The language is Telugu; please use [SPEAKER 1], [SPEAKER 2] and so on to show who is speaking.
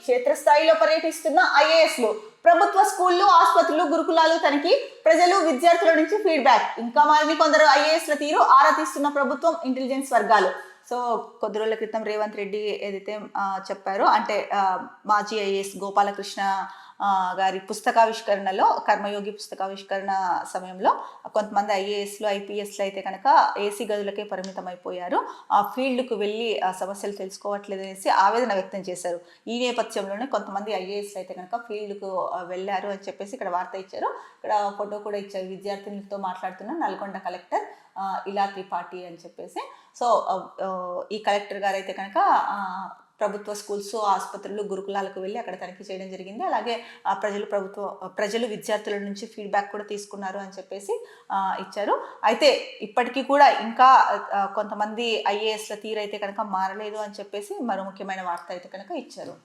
[SPEAKER 1] క్షేత్రస్థాయిలో పర్యటిస్తున్న ఐఏఎస్లు, ప్రభుత్వ స్కూళ్లు, ఆసుపత్రులు, గురుకులాలు తనిఖీ, ప్రజలు, విద్యార్థుల నుంచి ఫీడ్బ్యాక్. ఇంకా మారిని కొందరు ఐఏఎస్ల తీరు ఆరా తీస్తున్న ప్రభుత్వం, ఇంటెలిజెన్స్ వర్గాలు. సో కొద్ది రోజుల క్రితం రేవంత్ రెడ్డి ఏదైతే చెప్పారో, అంటే మాజీ ఐఏఎస్ గోపాలకృష్ణ గారి పుస్తకావిష్కరణలో, కర్మయోగి పుస్తకావిష్కరణ సమయంలో కొంతమంది ఐఏఎస్లు, ఐపీఎస్లు అయితే కనుక ఏసీ గదులకే పరిమితం అయిపోయారు, ఆ ఫీల్డ్కు వెళ్ళి ఆ సమస్యలు తెలుసుకోవట్లేదు అనేసి ఆవేదన వ్యక్తం చేశారు. ఈ నేపథ్యంలోనే కొంతమంది ఐఏఎస్లు అయితే కనుక ఫీల్డ్కు వెళ్ళారు అని చెప్పేసి ఇక్కడ వార్త ఇచ్చారు. ఇక్కడ ఫోటో కూడా ఇచ్చారు. విద్యార్థులతో మాట్లాడుతున్న నల్గొండ కలెక్టర్ ఇలా త్రిపాఠి అని చెప్పేసి. సో ఈ కలెక్టర్ గారు అయితే కనుక ప్రభుత్వ స్కూల్స్, ఆసుపత్రులు, గురుకులాలకు వెళ్ళి అక్కడ తనిఖీ చేయడం జరిగింది. అలాగే ప్రజలు విద్యార్థుల నుంచి ఫీడ్బ్యాక్ కూడా తీసుకున్నారు అని చెప్పేసి ఇచ్చారు. అయితే ఇప్పటికీ కూడా ఇంకా కొంతమంది ఐఏఎస్ల తీరైతే కనుక మారలేదు అని చెప్పేసి మరో ముఖ్యమైన వార్త అయితే కనుక ఇచ్చారు.